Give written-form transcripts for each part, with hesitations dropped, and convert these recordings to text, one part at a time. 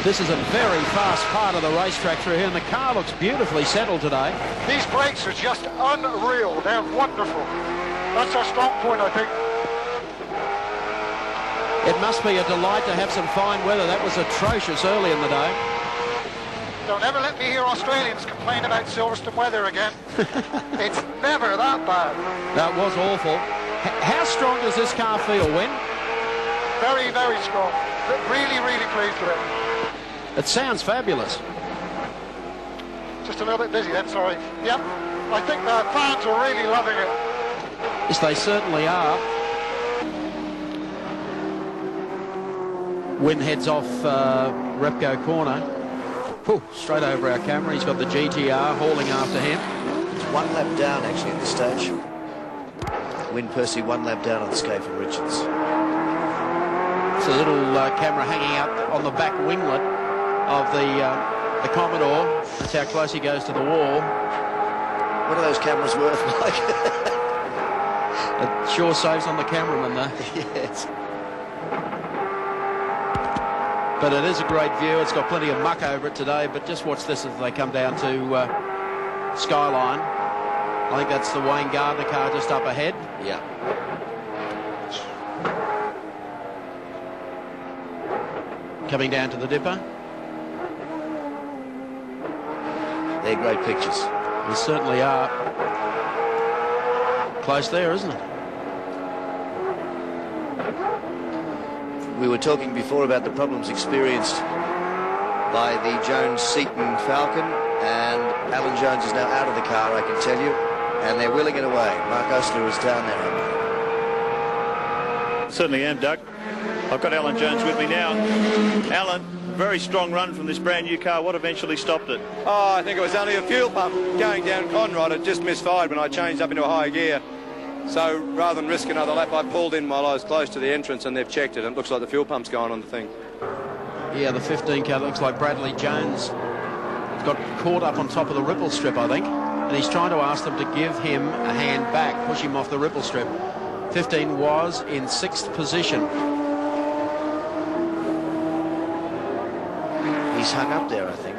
This is a very fast part of the racetrack through here, and the car looks beautifully settled today. These brakes are just unreal. They're wonderful. That's our strong point, I think. It must be a delight to have some fine weather. That was atrocious early in the day. Don't ever let me hear Australians complain about Silverstone weather again. It's never that bad. That was awful. How strong does this car feel, Win? Very, very strong. Really, really pleased with it. It sounds fabulous. Just a little bit busy then, sorry. Yep, I think the fans are really loving it. Yes, they certainly are. Win heads off Repco corner. Whew, straight over our camera. He's got the GTR hauling after him. It's 1 lap down actually at this stage. Win Percy 1 lap down on Scaife and Richards. It's a little camera hanging up on the back winglet of the Commodore. That's how close he goes to the wall. What are those cameras worth, Mike? It sure saves on the cameraman, though. Yes. But it is a great view. It's got plenty of muck over it today, but just watch this as they come down to Skyline. I think that's the Wayne Gardner car just up ahead. Yeah. Coming down to the Dipper. They're great pictures. They certainly are. Close there, isn't it? We were talking before about the problems experienced by the Jones-Seaton Falcon, and Alan Jones is now out of the car, I can tell you, and they're wheeling it away. Mark Osler is down there, I believe. Certainly am, Doug. I've got Alan Jones with me now. Alan, very strong run from this brand new car. What eventually stopped it? Oh, I think it was only a fuel pump going down Conrod. It just misfired when I changed up into a higher gear. So rather than risk another lap, I pulled in while I was close to the entrance, and they've checked it, and it looks like the fuel pump's going on the thing. Yeah, the 15 car looks like Bradley Jones got caught up on top of the ripple strip, I think, and he's trying to ask them to give him a hand back, push him off the ripple strip. 15 was in 6th position. He's hung up there, I think.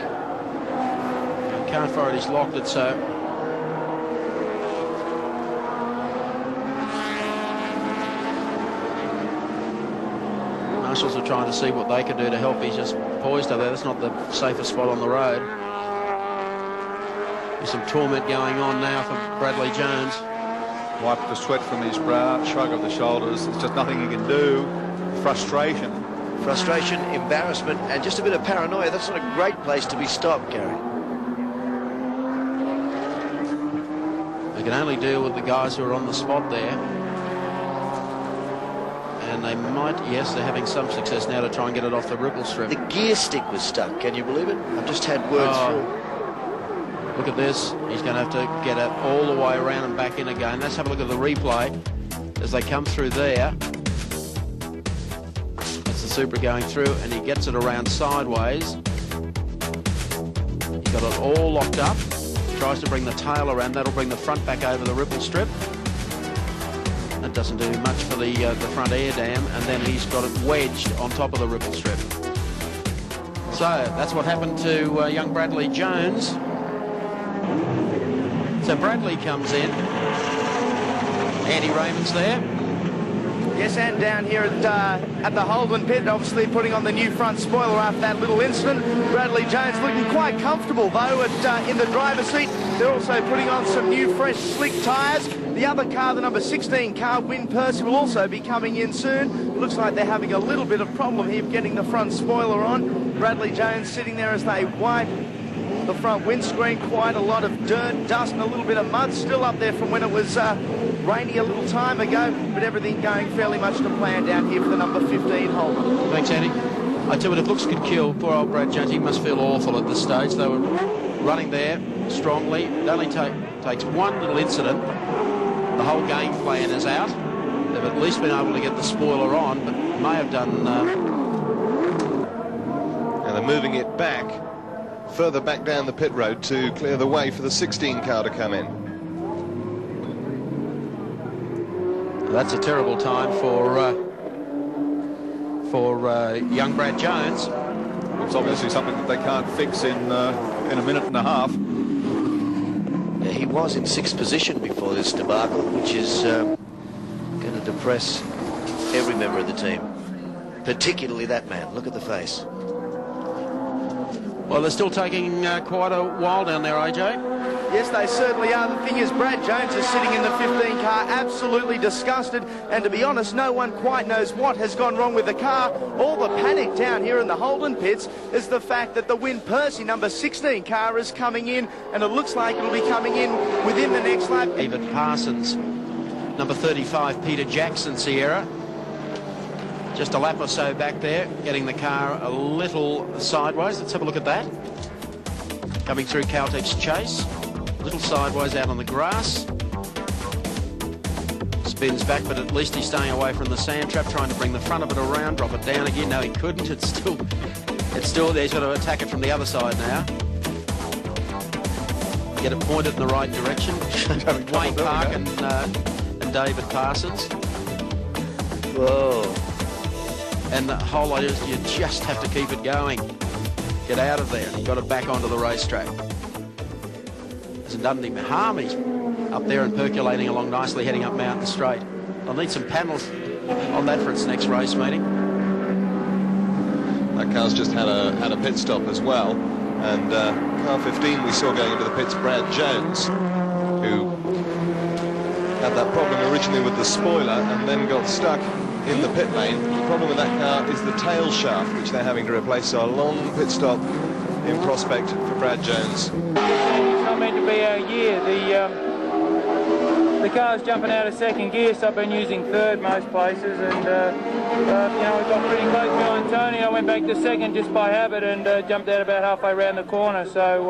Can't fire it, he's locked it, so... Marshals are trying to see what they can do to help. He's just poised over there. That's not the safest spot on the road. There's some torment going on now for Bradley Jones. Wipe the sweat from his brow, shrug of the shoulders. There's just nothing he can do. Frustration. Frustration, embarrassment, and just a bit of paranoia. That's not a great place to be stopped, Gary. They can only deal with the guys who are on the spot there. And they might, yes, they're having some success now to try and get it off the ripple strip. The gear stick was stuck, can you believe it? I've just had word through. Look at this. He's going to have to get it all the way around and back in again. Let's have a look at the replay as they come through there. That's the Supra going through, and he gets it around sideways. He's got it all locked up. Tries to bring the tail around. That'll bring the front back over the ripple strip. That doesn't do much for the front air dam, and then he's got it wedged on top of the ripple strip. So that's what happened to young Bradley Jones. So Bradley comes in. Andy Raymond's there. Yes, and down here at the Holden pit, obviously putting on the new front spoiler after that little incident. Bradley Jones looking quite comfortable, though, in the driver's seat. They're also putting on some new, fresh, slick tyres. The other car, the number 16 car, Win Percy, will also be coming in soon. Looks like they're having a little bit of problem here getting the front spoiler on. Bradley Jones sitting there as they wipe the front windscreen. Quite a lot of dirt, dust, and a little bit of mud still up there from when it was rainy a little time ago, but everything going fairly much to plan down here for the number 15 Holden. Thanks, Andy. I tell you what, if looks could kill, poor old Brad Jones, he must feel awful at this stage. They were running there strongly. It only takes one little incident. The whole game plan is out. They've at least been able to get the spoiler on, but may have done... And they're moving it back, further back down the pit road to clear the way for the 16 car to come in. That's a terrible time for young Brad Jones. It's obviously something that they can't fix in a minute and a half. Yeah, he was in 6th position before this debacle, which is going to depress every member of the team, particularly that man. Look at the face. Well, they're still taking quite a while down there, AJ. Yes, they certainly are. The thing is, Brad Jones is sitting in the 15 car absolutely disgusted, and to be honest, no one quite knows what has gone wrong with the car. All the panic down here in the Holden pits is the fact that the Win Percy number 16 car is coming in, and it looks like it'll be coming in within the next lap. David Parsons, number 35, Peter Jackson Sierra. Just a lap or so back there, getting the car a little sideways. Let's have a look at that. Coming through Caltech's chase. A little sideways out on the grass. Spins back, but at least he's staying away from the sand trap, trying to bring the front of it around, drop it down again. No, he couldn't. It's still there. He's got to attack it from the other side now. Get it pointed in the right direction. Wayne Park and David Parsons. Whoa. And the whole idea is you just have to keep it going. Get out of there. You've got to back onto the racetrack. Hasn't done any harm. He's up there and percolating along nicely, heading up Mountain Straight. I'll need some panels on that for its next race meeting. That car's just had a pit stop as well. And car 15 we saw going into the pits, Brad Jones, who had that problem originally with the spoiler and then got stuck in the pit lane. The problem with that car is the tail shaft, which they're having to replace, so a long pit stop in prospect for Brad Jones. It's not meant to be our year. The car's jumping out of second gear, so I've been using third most places, and you know, we got pretty close behind Tony. I went back to second just by habit and jumped out about halfway around the corner, so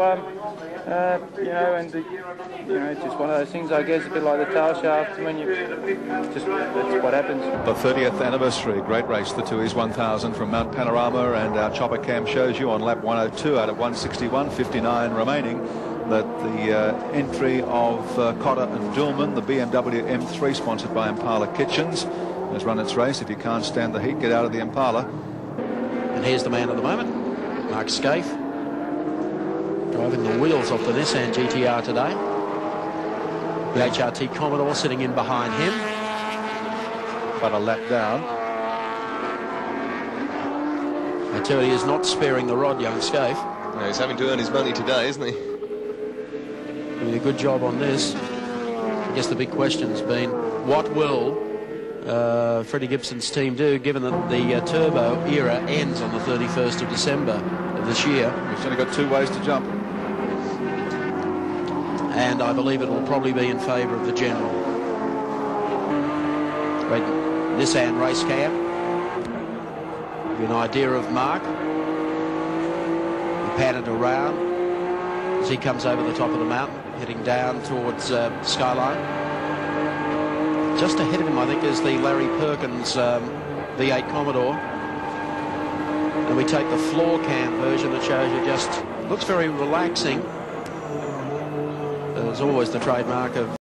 you know, and you know, it's just one of those things, I guess, a bit like the tail shaft. When you just, that's what happens. The 30th anniversary, great race, the Tooheys 1000 from Mount Panorama, and our chopper cam shows you on lap 102 out of 161, 59 remaining, that the entry of Cotter and Dillman, the BMW M3 sponsored by Impala Kitchens, has run its race. If you can't stand the heat, get out of the Impala. And here's the man of the moment, Mark Scaife, driving the wheels off the Nissan GTR today. The HRT Commodore sitting in behind him. But a lap down. I tell you, he is not sparing the rod, young Scaife. No, he's having to earn his money today, isn't he? Doing a good job on this. I guess the big question's been, what will Freddie Gibson's team do, given that the turbo era ends on the 31st of December of this year? He's only got 2 ways to jump. And I believe it will probably be in favour of the General. Great Nissan race cam. Give you an idea of Mark. We pan it around as he comes over the top of the mountain, heading down towards Skyline. Just ahead of him, I think, is the Larry Perkins V8 Commodore. And we take the floor cam version that shows you just looks very relaxing. As always, the trademark of